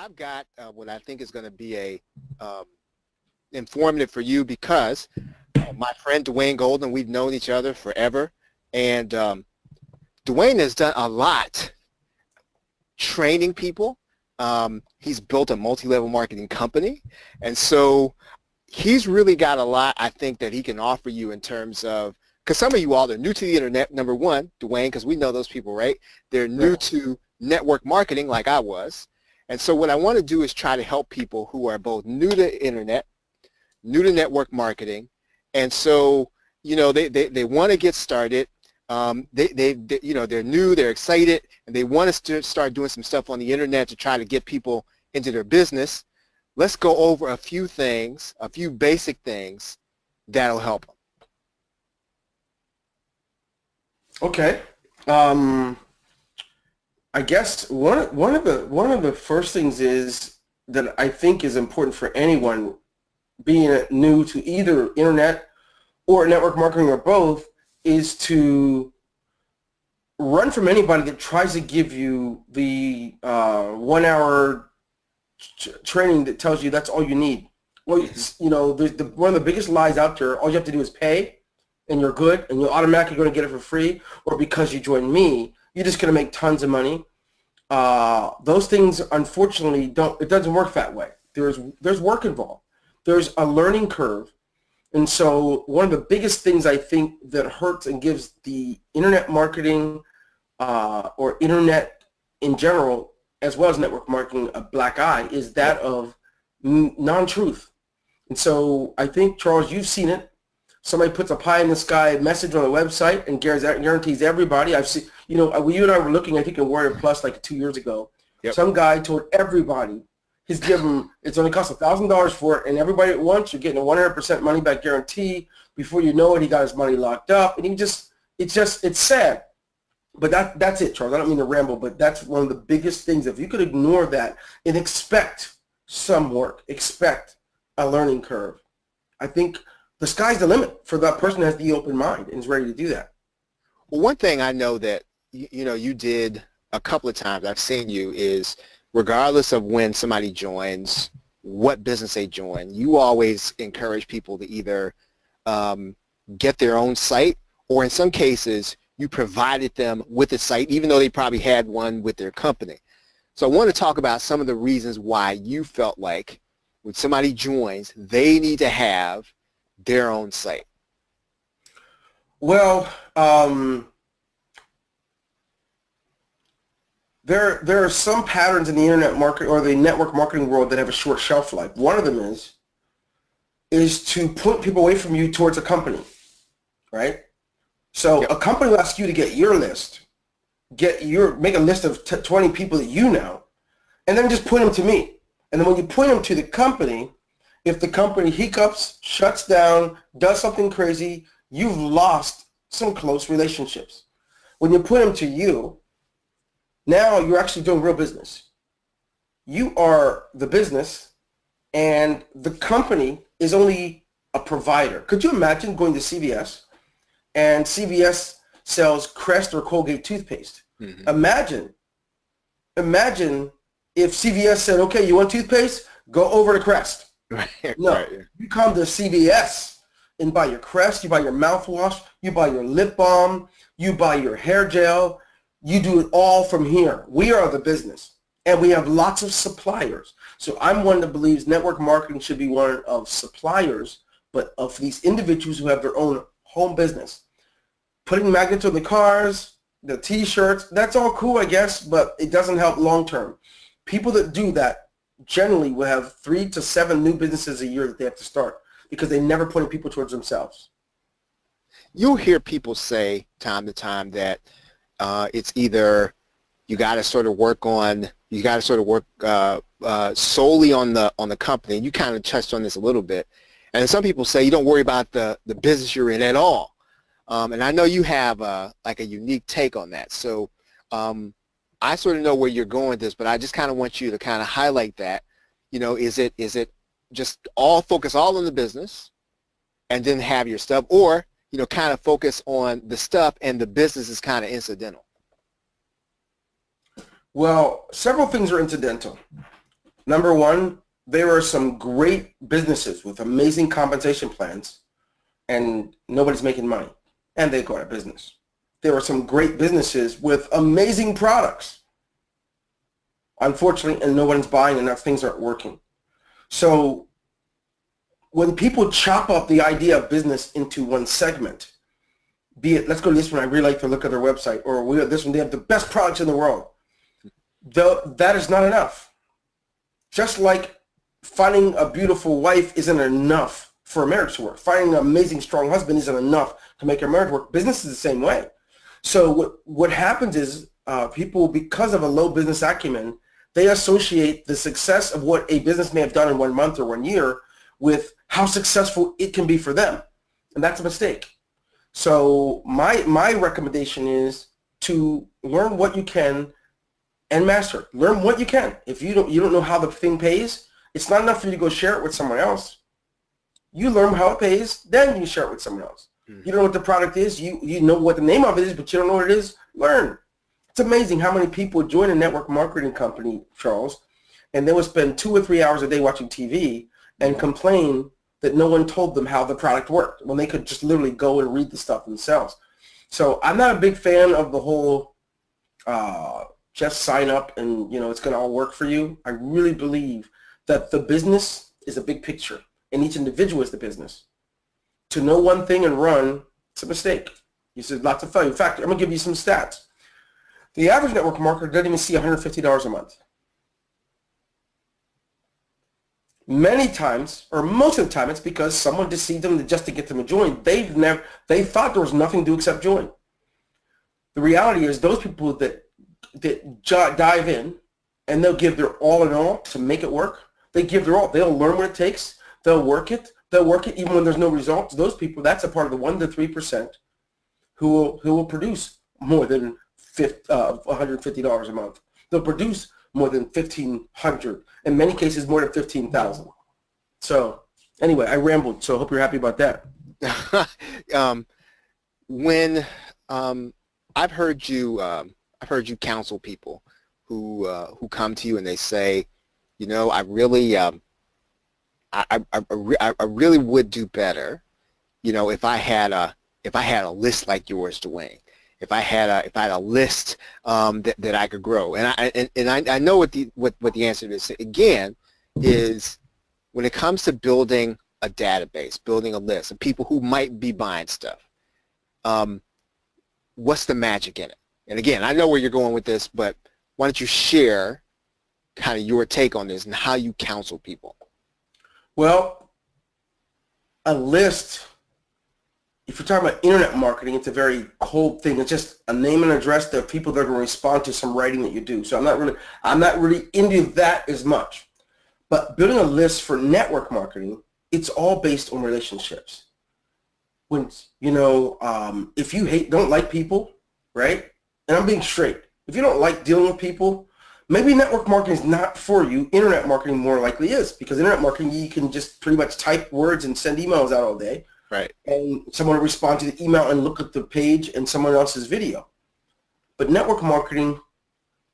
I've got what I think is going to be a informative for you because my friend Dwayne Golden, we've known each other forever, and Dwayne has done a lot training people. He's built a multi-level marketing company, and so he's really got a lot, I think, that he can offer you in terms of, because some of you all are new to the internet, number one, Dwayne, because we know those people, right? They're new to network marketing like I was. And so what I want to do is try to help people who are both new to internet, new to network marketing. And so, they want to get started. They're new, they're excited, and they want us to start doing some stuff on the internet to try to get people into their business. Let's go over a few things, a few basic things that'll help them. Okay. I guess one of the first things is that I think is important for anyone being new to either internet or network marketing or both is to run from anybody that tries to give you the 1 hour training that tells you that's all you need. Well, one of the biggest lies out there, all you have to do is pay and you're good and you're automatically going to get it for free, or because you join me, you're just going to make tons of money. Those things, unfortunately, it doesn't work that way. There's work involved. There's a learning curve. And so one of the biggest things I think that hurts and gives the internet marketing or internet in general, as well as network marketing, a black eye is that of non-truth. And so I think, Charles, you've seen it. Somebody puts a pie in the sky message on a website and guarantees everybody. I've seen, you and I were looking, I think, in Warrior Plus like 2 years ago. Yep. Some guy told everybody he's given, it's only cost $1,000 for it, and everybody at once, you're getting a 100% money back guarantee. Before you know it, he got his money locked up, and it's sad. But that's it, Charles. I don't mean to ramble, but that's one of the biggest things. If you could ignore that and expect some work, expect a learning curve, I think the sky's the limit for that person that has the open mind and is ready to do that. Well, one thing I know that you did a couple of times, I've seen you, is regardless of when somebody joins, what business they join, you always encourage people to either get their own site, or in some cases, you provided them with a site, even though they probably had one with their company. So I want to talk about some of the reasons why you felt like when somebody joins, they need to have their own site. Well, there are some patterns in the internet market or the network marketing world that have a short shelf life. One of them is to point people away from you towards a company, right? So a company will ask you to get your list, make a list of 20 people that you know, and then just point them to me. And then when you point them to the company, if the company hiccups, shuts down, does something crazy, you've lost some close relationships. When you put them to you, now you're actually doing real business. You are the business, and the company is only a provider. Could you imagine going to CVS, and CVS sells Crest or Colgate toothpaste? Mm-hmm. Imagine if CVS said, okay, you want toothpaste? Go over to Crest. Right. No, right. You come to CVS and buy your Crest, you buy your mouthwash, you buy your lip balm, you buy your hair gel. You do it all from here. We are the business, and we have lots of suppliers. So I'm one that believes network marketing should be one of suppliers, but of these individuals who have their own home business. Putting magnets on the cars, the T-shirts, that's all cool, I guess, but it doesn't help long term. People that do that generally will have 3 to 7 new businesses a year that they have to start because they never pointed people towards themselves. You'll hear people say time to time that it's either you got to sort of work solely on the company. And you kind of touched on this a little bit. And some people say you don't worry about the business you're in at all. And I know you have like a unique take on that. So I sort of know where you're going with this, but I just kind of want you to kind of highlight that. Is it just focus all on the business and then have your stuff, or kind of focus on the stuff and the business is kind of incidental? Well, several things are incidental. Number one, there are some great businesses with amazing compensation plans, and nobody's making money, and they go out of business. There are some great businesses with amazing products, unfortunately, and no one's buying, and things aren't working. So when people chop up the idea of business into one segment, be it, let's go to this one, I really like to look at their website, or this one, they have the best products in the world. That is not enough. Just like finding a beautiful wife isn't enough for a marriage to work. Finding an amazing, strong husband isn't enough to make your marriage work. Business is the same way. So what happens is people, because of a low business acumen, they associate the success of what a business may have done in 1 month or 1 year with how successful it can be for them. And that's a mistake. So my recommendation is to learn what you can and master. Learn what you can. If you don't know how the thing pays, it's not enough for you to go share it with someone else. You learn how it pays, then you share it with someone else. Mm-hmm. You don't know what the product is. You know what the name of it is, but you don't know what it is. Learn. It's amazing how many people join a network marketing company, Charles, and they will spend 2 or 3 hours a day watching TV and complain that no one told them how the product worked when they could just literally go and read the stuff themselves. So I'm not a big fan of the whole just sign up and it's going to all work for you. I really believe that the business is a big picture and each individual is the business. To know one thing and run, it's a mistake. You said lots of failure. In fact, I'm going to give you some stats. The average network marketer doesn't even see $150 a month. Many times, or most of the time, it's because someone deceived them just to get them to join. They thought there was nothing to do except join. The reality is those people that dive in and they'll give their all in all to make it work. They give their all. They'll learn what it takes. They'll work it. They'll work it even when there's no results. Those people, that's a part of the 1 to 3% who will produce more than $150 a month. They'll produce more than $1,500. In many cases, more than $15,000. So anyway, I rambled. So I hope you're happy about that. When I've heard you counsel people who come to you and they say, I really I really would do better, if I had a list like yours, Dwayne. If I had a list that I could grow, and I know what the answer is. Again, is when it comes to building a database, building a list of people who might be buying stuff. What's the magic in it? And again, I know where you're going with this, but why don't you share kind of your take on this and how you counsel people? Well, a list, if you're talking about internet marketing, it's a very cold thing. It's just a name and address that people that are going to respond to some writing that you do. So I'm not really into that as much. But building a list for network marketing, it's all based on relationships. When if you don't like people, right? And I'm being straight. If you don't like dealing with people, maybe network marketing is not for you. Internet marketing more likely is, because internet marketing, you can just pretty much type words and send emails out all day. Right. And someone will respond to the email and look at the page and someone else's video. But network marketing,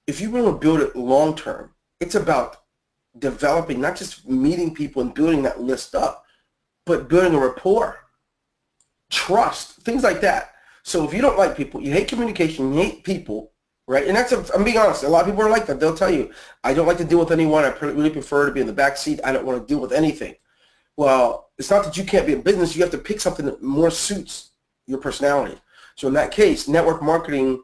if you want to build it long term, it's about developing, not just meeting people and building that list up, but building a rapport, trust, things like that. So if you don't like people, you hate communication, you hate people, right? And I'm being honest, a lot of people are like that. They'll tell you, I don't like to deal with anyone. I really prefer to be in the back seat. I don't want to deal with anything. Well, it's not that you can't be in business. You have to pick something that more suits your personality. So in that case, network marketing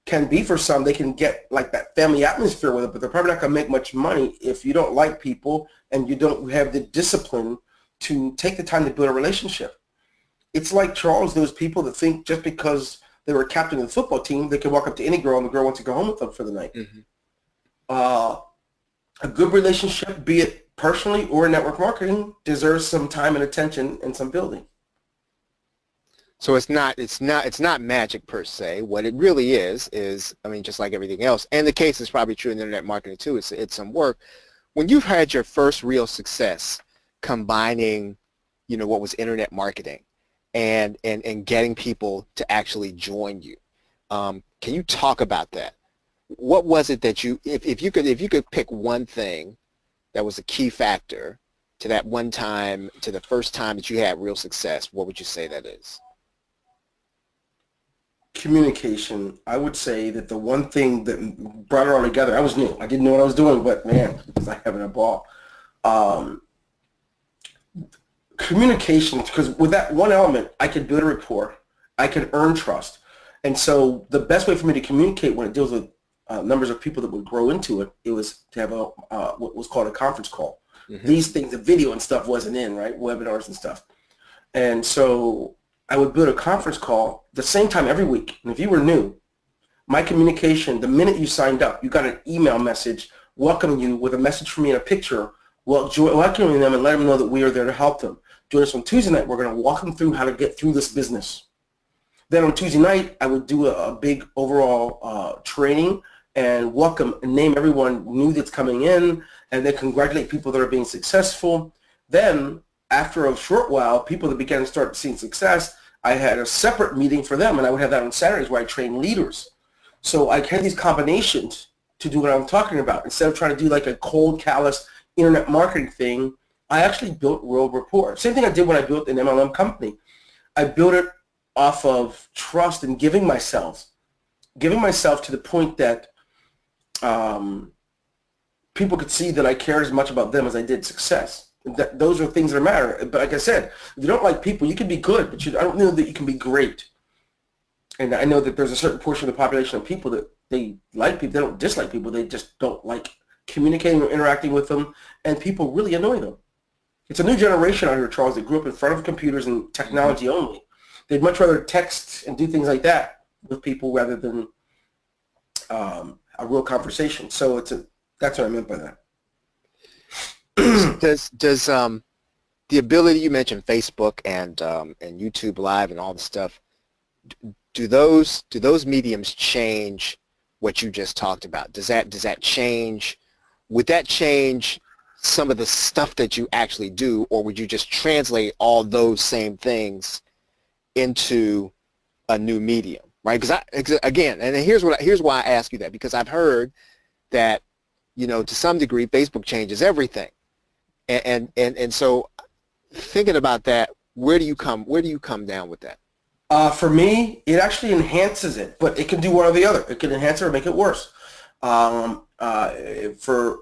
can be for some. They can get like that family atmosphere with it, but they're probably not going to make much money if you don't like people and you don't have the discipline to take the time to build a relationship. It's like, Charles, those people that think just because they were captain of the football team, they can walk up to any girl and the girl wants to go home with them for the night. Mm-hmm. A good relationship, be it personally or network marketing, deserves some time and attention and some building. So it's not magic per se. What it really is, I mean, just like everything else, and the case is probably true in internet marketing too, it's some work. When you've had your first real success combining, what was internet marketing and getting people to actually join you, can you talk about that? What was it that if you could pick one thing that was a key factor to that one time, to the first time that you had real success, what would you say that is? Communication. I would say that the one thing that brought it all together, I was new. I didn't know what I was doing, but man, I was like having a ball. Um, Communication, because with that one element, I could build a rapport. I can earn trust. And so the best way for me to communicate when it deals with numbers of people that would grow into it, it was to have a what was called a conference call. Mm-hmm. These things, the video and stuff wasn't in, right? Webinars and stuff. And so I would build a conference call the same time every week. And if you were new, my communication, the minute you signed up, you got an email message welcoming you with a message from me and a picture, welcoming them and letting them know that we are there to help them. Join us on Tuesday night. We're going to walk them through how to get through this business. Then on Tuesday night, I would do a big overall training and welcome and name everyone new that's coming in, and then congratulate people that are being successful. Then after a short while, people that began to start seeing success, I had a separate meeting for them, and I would have that on Saturdays where I train leaders. So I had these combinations to do what I'm talking about. Instead of trying to do like a cold, callous internet marketing thing, I actually built real rapport. Same thing I did when I built an MLM company. I built it off of trust and giving myself to the point that people could see that I cared as much about them as I did success. Those are things that matter. But like I said, if you don't like people, you can be good, but I don't know that you can be great. And I know that there's a certain portion of the population of people that they like people, they don't dislike people, they just don't like communicating or interacting with them, and people really annoy them. It's a new generation out here, Charles, that grew up in front of computers and technology only. They'd much rather text and do things like that with people rather than a real conversation. So that's what I meant by that. Does the ability, you mentioned Facebook and YouTube Live and all the stuff, do those mediums change what you just talked about? Does that change? Would that change some of the stuff that you actually do, or would you just translate all those same things into a new medium, right? Because again, and here's why I ask you that, because I've heard that, to some degree, Facebook changes everything, and so thinking about that, where do you come down with that? For me, it actually enhances it, but it can do one or the other. It can enhance it or make it worse.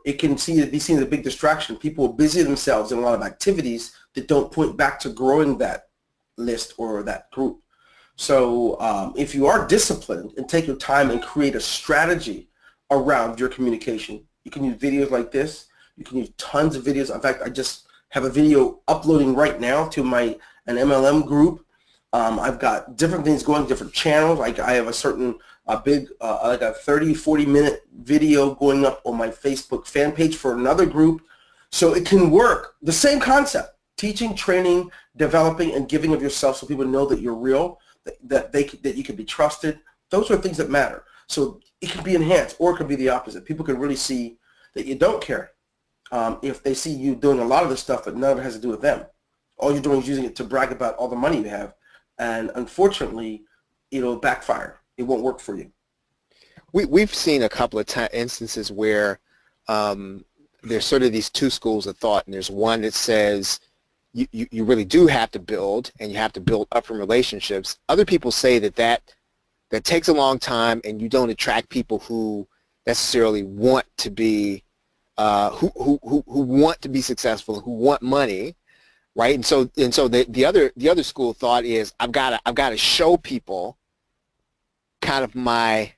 It can be seen as a big distraction. People will busy themselves in a lot of activities that don't point back to growing that list or that group. So if you are disciplined and take your time and create a strategy around your communication, you can use videos like this. You can use tons of videos. In fact, I just have a video uploading right now to an MLM group. I've got different things going, different channels. Like I have like a 30, 40-minute video going up on my Facebook fan page for another group. So it can work. The same concept: teaching, training, developing, and giving of yourself so people know that you're real, that you can be trusted. Those are things that matter. So it can be enhanced, or it can be the opposite. People can really see that you don't care if they see you doing a lot of this stuff, but none of it has to do with them. All you're doing is using it to brag about all the money you have. And unfortunately, it'll backfire. It won't work for you. We've seen a couple of instances where there's sort of these two schools of thought, and there's one that says you really do have to build, and you have to build up from relationships. Other people say that takes a long time, and you don't attract people who necessarily want to be who want to be successful, who want money. Right, and so the other school of thought is I've got to show people kind of my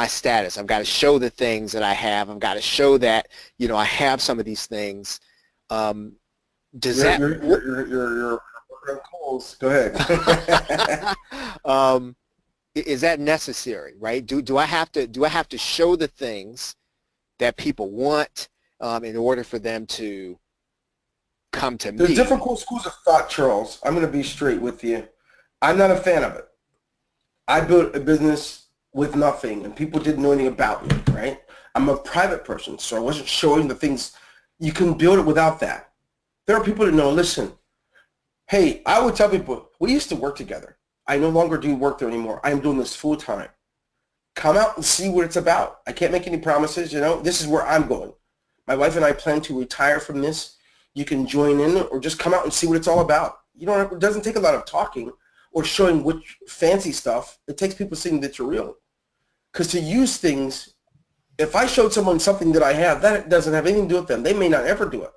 status. I've got to show the things that I have. I've got to show that I have some of these things. You're working on coals. Go ahead. Is that necessary? Right? Do I have to show the things that people want in order for them to come to me? There's different schools of thought, Charles. I'm going to be straight with you. I'm not a fan of it. I built a business with nothing, and people didn't know anything about me, right? I'm a private person, so I wasn't showing the things. You can build it without that. There are people that know, listen, hey, I would tell people, we used to work together. I no longer do work there anymore. I am doing this full time. Come out and see what it's about. I can't make any promises, this is where I'm going. My wife and I plan to retire from this. You can join in or just come out and see what it's all about. You don't have, it doesn't take a lot of talking or showing which fancy stuff. It takes people seeing that you're real. Because to use things, if I showed someone something that I have, that doesn't have anything to do with them. They may not ever do it.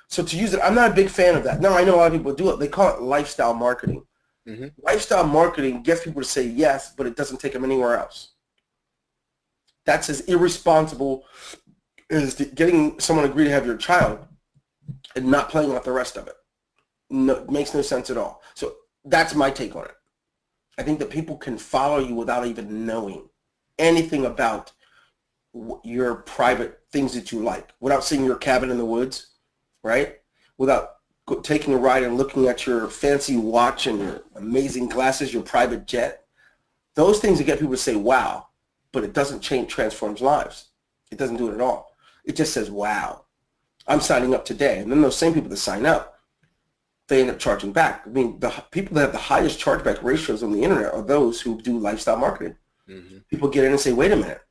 So to use it, I'm not a big fan of that. Now, I know a lot of people do it. They call it lifestyle marketing. Mm-hmm. Lifestyle marketing gets people to say yes, but it doesn't take them anywhere else. That's as irresponsible as getting someone to agree to have your child and not playing out the rest of it. No, it makes no sense at all. So that's my take on it. I think that people can follow you without even knowing anything about your private things that you like, without seeing your cabin in the woods, right? Without taking a ride and looking at your fancy watch and your amazing glasses, your private jet. Those things that get people to say, wow, but it doesn't transforms lives. It doesn't do it at all. It just says, wow, I'm signing up today. And then those same people that sign up, they end up charging back. I mean, the people that have the highest chargeback ratios on the internet are those who do lifestyle marketing. Mm-hmm. People get in and say, wait a minute,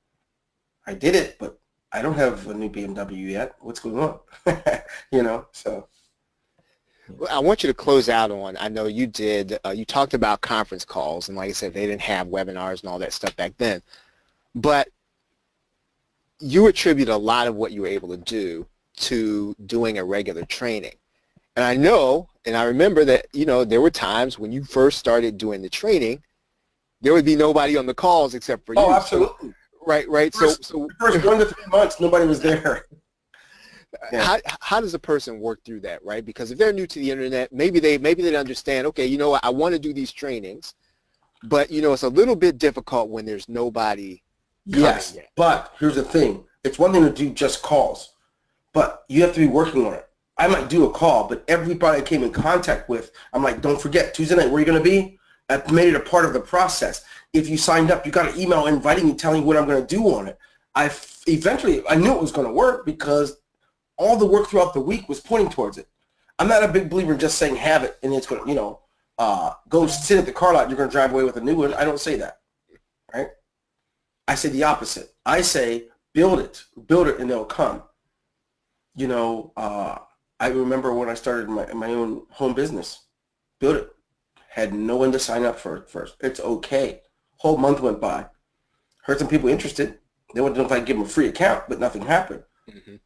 I did it, but I don't have a new BMW yet. What's going on? You know, so. Well, I want you to close out on, I know you did, you talked about conference calls, and like I said, they didn't have webinars and all that stuff back then. But you attribute a lot of what you were able to do to doing a regular training. And I know, and I remember that, you know, there were times when you first started doing the training, there would be nobody on the calls except for you. Oh, absolutely. Right. So the first 1 to 3 months, nobody was there. Yeah. How does a person work through that, right? Because if they're new to the internet, maybe they understand, okay, you know what, I want to do these trainings, but, you know, it's a little bit difficult when there's nobody. Yes, yet. But here's the thing. It's one thing to do just calls, but you have to be working on it. I might do a call, but everybody I came in contact with, I'm like, don't forget, Tuesday night, where are you going to be? I've made it a part of the process. If you signed up, you got an email inviting me, telling me what I'm going to do on it. I knew it was going to work because all the work throughout the week was pointing towards it. I'm not a big believer in just saying have it and it's going to, you know, go sit at the car lot, you're going to drive away with a new one. I don't say that, right? I say the opposite. I say build it, and they'll come. You know, I remember when I started my own home business, build it. Had no one to sign up for it first. It's okay. Whole month went by. Heard some people interested. They wanted to know if I could give them a free account, but nothing happened. Mm-hmm.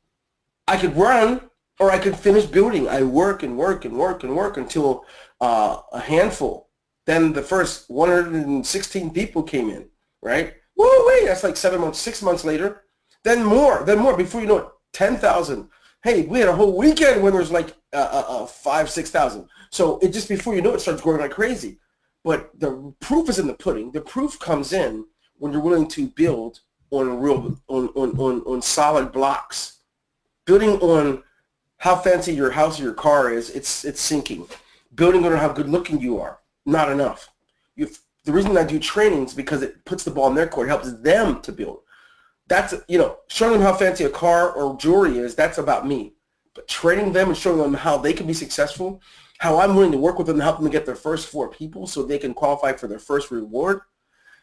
I could run or I could finish building. I work until a handful. Then the first 116 people came in, right? Whoa, wait, that's like 7 months, 6 months later. Then more. Before you know it, 10,000. Hey, we had a whole weekend when there's like 5,000, 6,000. So it just before you know it starts growing like crazy. But the proof is in the pudding. The proof comes in when you're willing to build on solid blocks. Building on how fancy your house or your car is, it's sinking. Building on how good looking you are, not enough. The reason I do trainings because it puts the ball in their court, helps them to build. That's, you know, showing them how fancy a car or jewelry is, that's about me. But training them and showing them how they can be successful, how I'm willing to work with them to help them get their first 4 people so they can qualify for their first reward,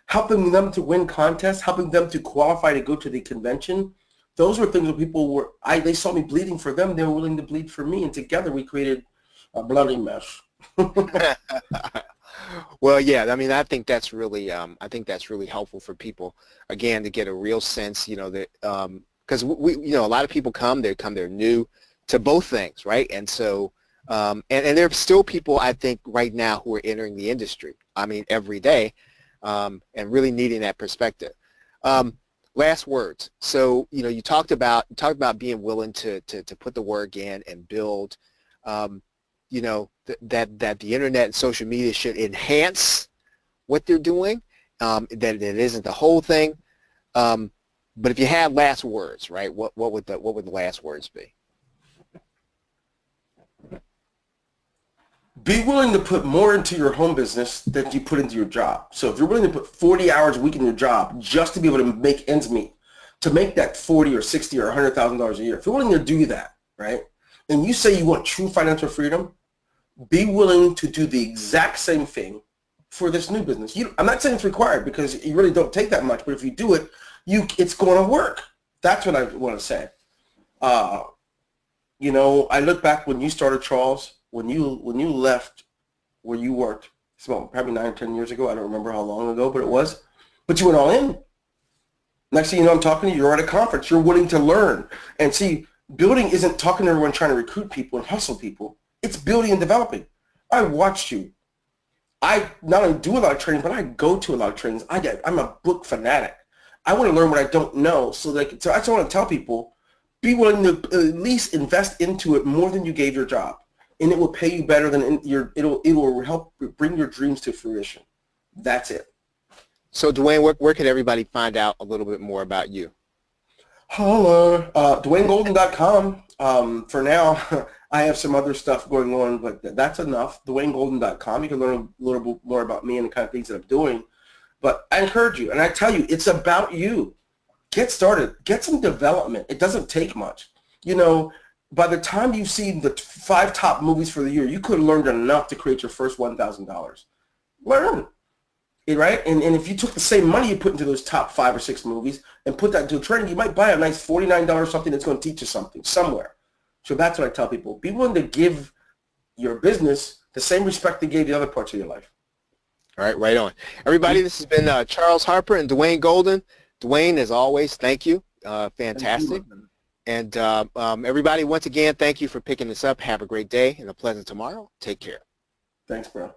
helping them to win contests, helping them to qualify to go to the convention. Those were things that people were, they saw me bleeding for them, they were willing to bleed for me, and together we created a bloody mess. Well, yeah, I mean, I think that's really helpful for people, again, to get a real sense, you know, that, because you know, a lot of people they're new to both things, right? And so, and there are still people, I think, right now who are entering the industry, I mean, every day, and really needing that perspective. Last words. So, you know, you talked about being willing to put the work in and build, you know, that the internet and social media should enhance what they're doing, that it isn't the whole thing. But if you had last words, right, what would the last words be? Be willing to put more into your home business than you put into your job. So if you're willing to put 40 hours a week in your job just to be able to make ends meet, to make that 40 or 60 or $100,000 a year, if you're willing to do that, right, and you say you want true financial freedom, be willing to do the exact same thing for this new business. I'm not saying it's required because you really don't take that much, but if you do it, it's going to work. That's what I want to say. Uh, you know, I look back when you started, Charles, when you left where you worked. It's about probably 9 or 10 years ago. I don't remember how long ago, but it was. But you went all in. Next thing you know, I'm talking to you. You're at a conference. You're willing to learn. And see, building isn't talking to everyone trying to recruit people and hustle people. It's building and developing. I watched you. I not only do a lot of training, but I go to a lot of trainings. I'm a book fanatic. I want to learn what I don't know. So I just want to tell people, be willing to at least invest into it more than you gave your job. And it will pay you better than it will help bring your dreams to fruition. That's it. So Dwayne, where can everybody find out a little bit more about you? Hello, DwayneGolden.com. For now, I have some other stuff going on, but that's enough. DwayneGolden.com. You can learn a little bit more about me and the kind of things that I'm doing. But I encourage you, and I tell you, it's about you. Get started. Get some development. It doesn't take much. You know, by the time you've seen the 5 top movies for the year, you could have learned enough to create your first $1,000. Learn. Right? And if you took the same money you put into those top 5 or 6 movies and put that into training, you might buy a nice $49 something that's going to teach you something somewhere. So that's what I tell people. Be willing to give your business the same respect they gave the other parts of your life. All right, right on. Everybody, this has been Charles Harper and Dwayne Golden. Dwayne, as always, thank you. Fantastic. Thank you. And everybody, once again, thank you for picking this up. Have a great day and a pleasant tomorrow. Take care. Thanks, bro.